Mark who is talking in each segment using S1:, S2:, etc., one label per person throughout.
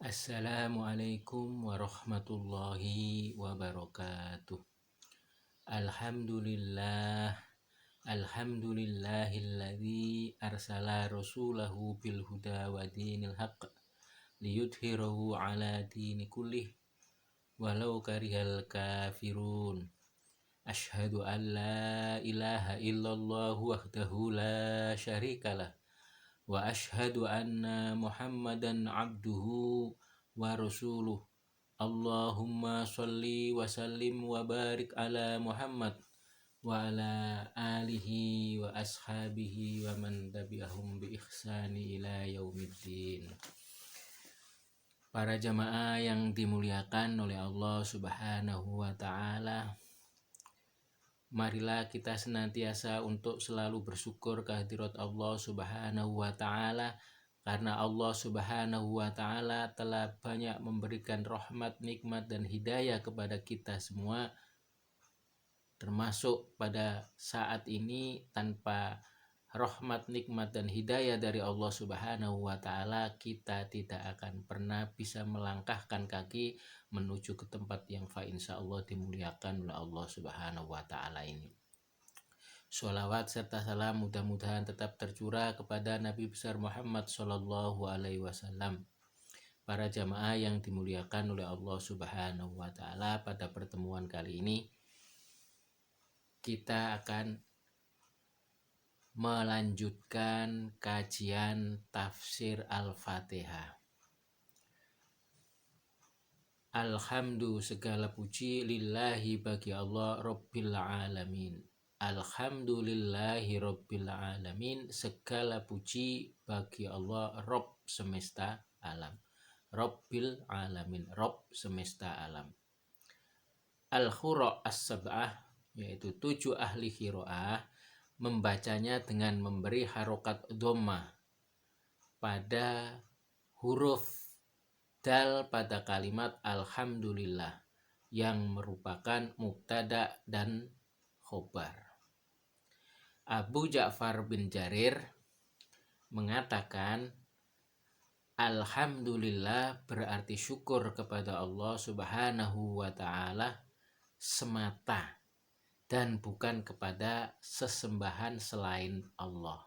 S1: Assalamualaikum warahmatullahi wabarakatuh. Alhamdulillah, alhamdulillahilladzi arsala rasulahu bil huda wa dinil haqq liyudhhirahu ala dini kullih walau karihal kafirun. Asyhadu an la ilaha illallah wahdahu la syarikalah wa asyhadu anna Muhammadan abduhu wa rasuluh. Allahumma sholli wa sallim wa barik ala Muhammad wa ala alihi wa ashabihi wa man tabi'ahum bi ihsani ila yaumiddin. Para jamaah yang dimuliakan oleh Allah Subhanahu wa taala, marilah kita senantiasa untuk selalu bersyukur kehadirat Allah Subhanahu wa taala, karena Allah Subhanahu wa taala telah banyak memberikan rahmat, nikmat dan hidayah kepada kita semua. Termasuk pada saat ini, tanpa rahmat, nikmat dan hidayah dari Allah Subhanahu wa taala, kita tidak akan pernah bisa melangkahkan kaki menuju ke tempat yang insyaallah dimuliakan oleh Allah Subhanahu wa taala ini. Sholawat serta salam mudah-mudahan tetap tercurah kepada Nabi besar Muhammad Sallallahu Alaihi Wasallam. Para jamaah yang dimuliakan oleh Allah Subhanahu wa taala, pada pertemuan kali ini kita akan melanjutkan kajian tafsir Al-Fatihah. Alhamdulillah, segala puji lillahi bagi Allah Rabbil Alamin. Alhamdulillahi Rabbil Alamin, segala puji bagi Allah Rabb semesta alam. Rabbil Alamin, Rabb semesta alam. Al-Qurra as-sab'ah, yaitu 7 ahli qiraah, membacanya dengan memberi harokat dhammah pada huruf dal pada kalimat alhamdulillah yang merupakan mubtada dan khobar. Abu Ja'far bin Jarir mengatakan alhamdulillah berarti syukur kepada Allah Subhanahu wa taala semata dan bukan kepada sesembahan selain Allah,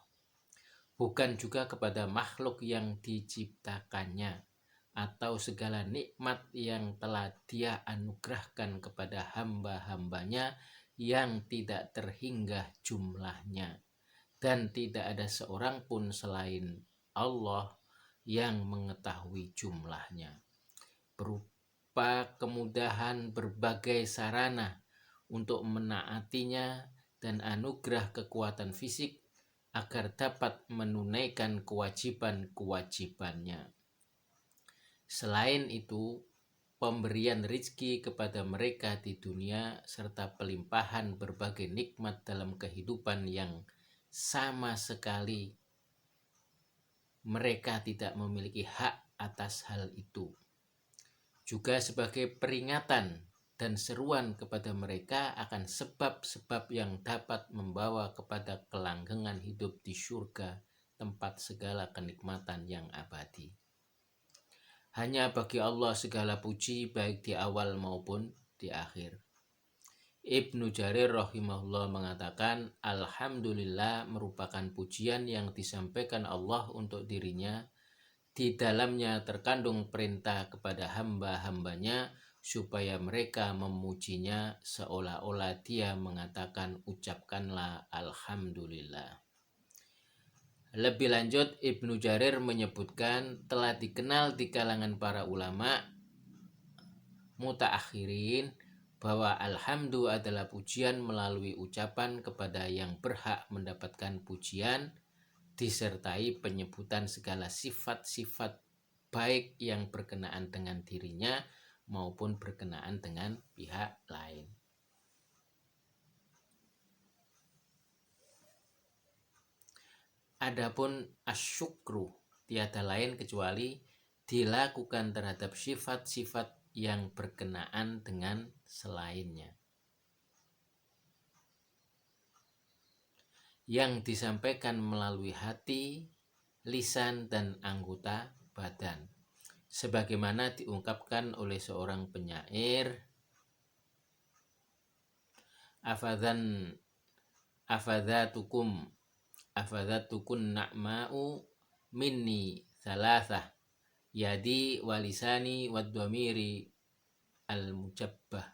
S1: bukan juga kepada makhluk yang diciptakannya atau segala nikmat yang telah Dia anugerahkan kepada hamba-hambanya yang tidak terhingga jumlahnya, dan tidak ada seorang pun selain Allah yang mengetahui jumlahnya, berupa kemudahan berbagai sarana untuk menaatinya dan anugerah kekuatan fisik agar dapat menunaikan kewajiban-kewajibannya. Selain itu, pemberian rizki kepada mereka di dunia serta pelimpahan berbagai nikmat dalam kehidupan yang sama sekali mereka tidak memiliki hak atas hal itu, juga sebagai peringatan dan seruan kepada mereka akan sebab-sebab yang dapat membawa kepada kelanggengan hidup di surga, tempat segala kenikmatan yang abadi. Hanya bagi Allah segala puji, baik di awal maupun di akhir. Ibnu Jarir rahimahullah mengatakan, alhamdulillah merupakan pujian yang disampaikan Allah untuk dirinya. Di dalamnya terkandung perintah kepada hamba-hambanya supaya mereka memujinya seolah-olah Dia mengatakan, ucapkanlah alhamdulillah. Lebih lanjut, Ibnu Jarir menyebutkan telah dikenal di kalangan para ulama mutaakhirin bahwa alhamdu adalah pujian melalui ucapan kepada yang berhak mendapatkan pujian, disertai penyebutan segala sifat-sifat baik yang berkenaan dengan dirinya maupun berkenaan dengan pihak lain. Adapun asyukru tiada lain kecuali dilakukan terhadap sifat-sifat yang berkenaan dengan selainnya, yang disampaikan melalui hati, lisan, dan anggota badan. sebagaimana diungkapkan oleh seorang penyair, afadhan afadhatukum afadhatukun na'ma'u minni thalathah yadi walisani wadwamiri al-mujabbah.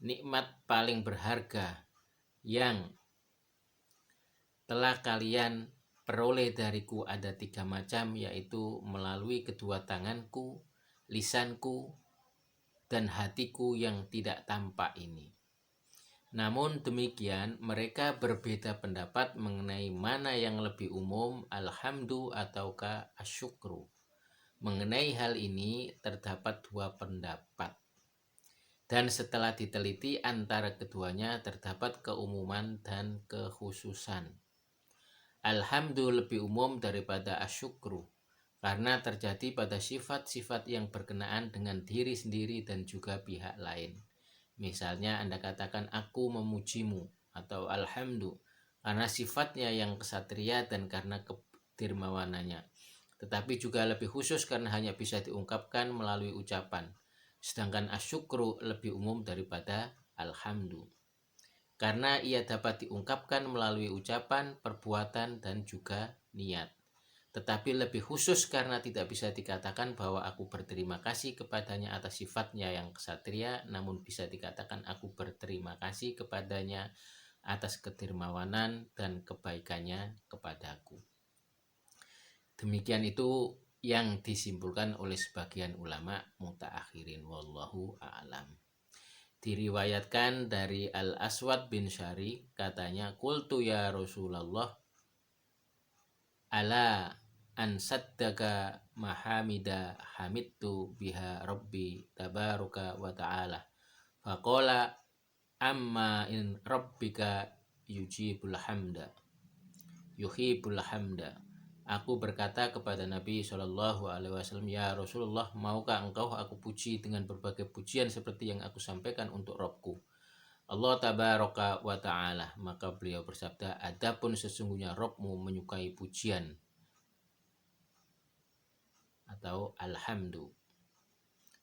S1: Nikmat paling berharga yang telah kalian peroleh dariku ada 3 macam, yaitu melalui kedua tanganku, lisanku, dan hatiku yang tidak tampak ini. Namun demikian, mereka berbeda pendapat mengenai mana yang lebih umum, alhamdu ataukah asyukru. Mengenai hal ini terdapat 2 pendapat. Dan setelah diteliti antara keduanya terdapat keumuman dan kekhususan. Alhamdu lebih umum daripada asyukru karena terjadi pada sifat-sifat yang berkenaan dengan diri sendiri dan juga pihak lain. Misalnya Anda katakan aku memujimu atau alhamdu karena sifatnya yang kesatria dan karena kedermawanannya. Tetapi juga lebih khusus karena hanya bisa diungkapkan melalui ucapan. Sedangkan asyukru lebih umum daripada alhamdu karena ia dapat diungkapkan melalui ucapan, perbuatan, dan juga niat. Tetapi lebih khusus karena tidak bisa dikatakan bahwa aku berterima kasih kepadanya atas sifatnya yang kesatria, namun bisa dikatakan aku berterima kasih kepadanya atas kedermawanan dan kebaikannya kepadaku. Demikian itu yang disimpulkan oleh sebagian ulama mutaakhirin, wallahu a'lam. Diriwayatkan dari Al-Aswad bin Syari, katanya, qultu ya Rasulullah, ala ansaddaka mahamida hamidtu biha rabbi tabaruka wa ta'ala. Faqala amma in rabbika yuhibul hamda. Aku berkata kepada Nabi SAW, ya Rasulullah, maukah engkau aku puji dengan berbagai pujian seperti yang aku sampaikan untuk Rabbku Allah tabaraka wa ta'ala. Maka beliau bersabda, adapun sesungguhnya Rabbmu menyukai pujian atau alhamdu.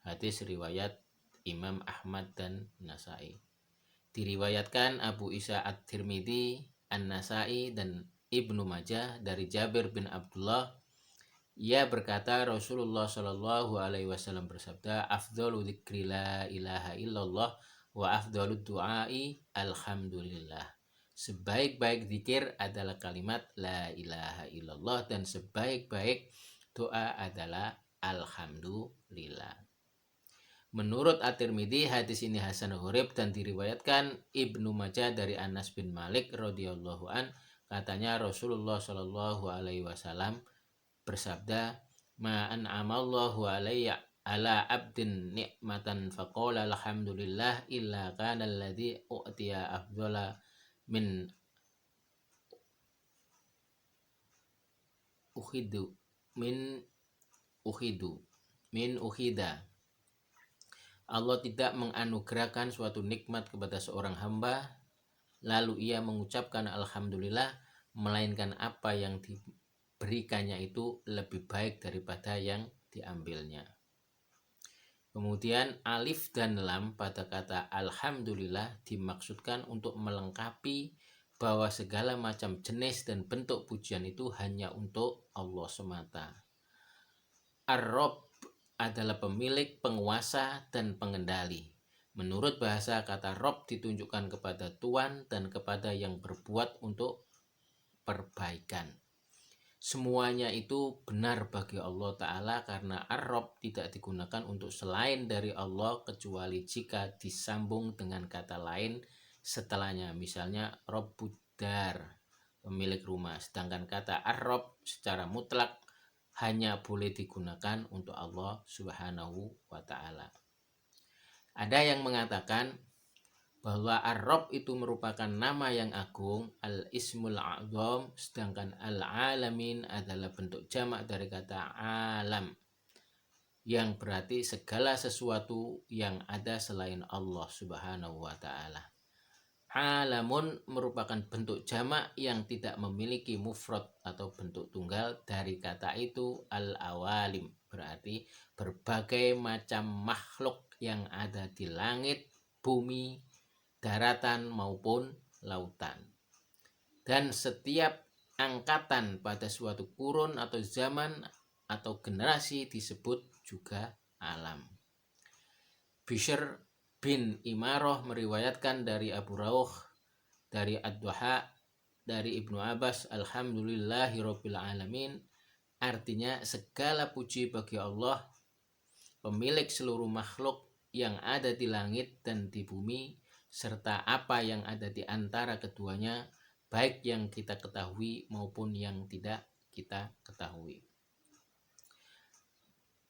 S1: Hadis riwayat Imam Ahmad dan Nasai. Diriwayatkan Abu Isa At-Tirmidzi, An-Nasai, dan Ibnu Majah dari Jabir bin Abdullah. Ia berkata, Rasulullah Shallallahu Alaihi Wasallam bersabda, afdalu dzikri la ilaha illallah wa afdalu du'ai alhamdulillah. Sebaik-baik zikir adalah kalimat la ilaha illallah dan sebaik-baik doa adalah alhamdulillah. Menurut At-Tirmidzi, hadis ini hasan gharib dan diriwayatkan Ibnu Majah dari Anas bin Malik radhiyallahu an. Katanya Rasulullah Shallallahu Alaihi Wasallam bersabda, ma an'amallahu alayya ala abdin ni'matan faqala alhamdulillah illa kana alladhi u'tiya afdhala min ukhida. Allah tidak menganugerahkan suatu nikmat kepada seorang hamba lalu ia mengucapkan alhamdulillah, melainkan apa yang diberikannya itu lebih baik daripada yang diambilnya. Kemudian alif dan lam pada kata alhamdulillah dimaksudkan untuk melengkapi bahwa segala macam jenis dan bentuk pujian itu hanya untuk Allah semata. Ar-Rabb adalah pemilik, penguasa, dan pengendali. Menurut bahasa, kata Rabb ditunjukkan kepada Tuhan dan kepada yang berbuat untuk perbaikan. Semuanya itu benar bagi Allah Ta'ala karena Ar-Rabb tidak digunakan untuk selain dari Allah kecuali jika disambung dengan kata lain setelahnya. Misalnya Rabbud-Dar, pemilik rumah. Sedangkan kata Ar-Rabb secara mutlak hanya boleh digunakan untuk Allah Subhanahu wa Ta'ala. Ada yang mengatakan bahwa Ar-Rabb itu merupakan nama yang agung, Al-Ismul A'zam, sedangkan Al-Alamin adalah bentuk jamak dari kata alam, yang berarti segala sesuatu yang ada selain Allah Subhanahu wa Ta'ala. Alamun merupakan bentuk jamak yang tidak memiliki mufrad atau bentuk tunggal dari kata itu al-awalim. Berarti berbagai macam makhluk yang ada di langit, bumi, daratan maupun lautan. Dan setiap angkatan pada suatu kurun atau zaman atau generasi disebut juga alam. Bishr bin Imaroh meriwayatkan dari Abu Rauh, dari Ad-Duha, dari Ibnu Abbas, alhamdulillahirabbil alamin, artinya segala puji bagi Allah, pemilik seluruh makhluk yang ada di langit dan di bumi, serta apa yang ada di antara keduanya, baik yang kita ketahui maupun yang tidak kita ketahui.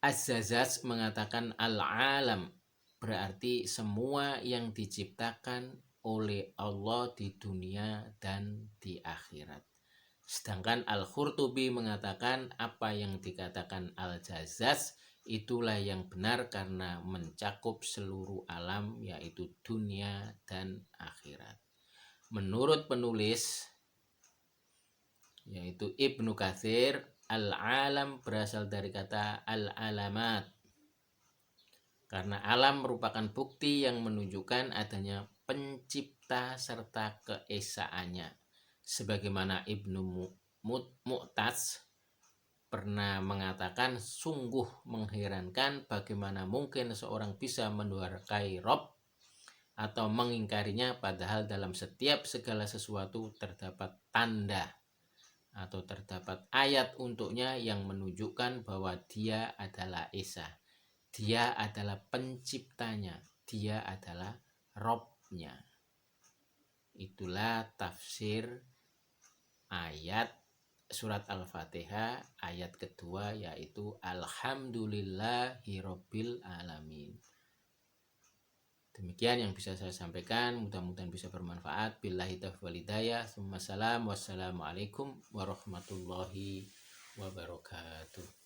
S1: Az-Zajjaj mengatakan al-alam berarti semua yang diciptakan oleh Allah di dunia dan di akhirat. Sedangkan Al-Qurtubi mengatakan apa yang dikatakan Al-Jazaz itulah yang benar karena mencakup seluruh alam yaitu dunia dan akhirat. Menurut penulis yaitu Ibnu Katsir, al-alam berasal dari kata al-alamat. Karena alam merupakan bukti yang menunjukkan adanya pencipta serta keesaannya. Sebagaimana Ibnu Mu'taz pernah mengatakan, sungguh mengherankan bagaimana mungkin seorang bisa menduakai Rob atau mengingkarinya padahal dalam setiap segala sesuatu terdapat tanda atau terdapat ayat untuknya yang menunjukkan bahwa dia adalah Esa. Dia adalah penciptanya, dia adalah Robnya. Itulah tafsir ayat surat Al-Fatihah ayat kedua yaitu Alhamdulillahirabbil alamin. Demikian yang bisa saya sampaikan, mudah-mudahan bisa bermanfaat. Billahi taufiq wal hidayah. Wassalamualaikum warahmatullahi wabarakatuh.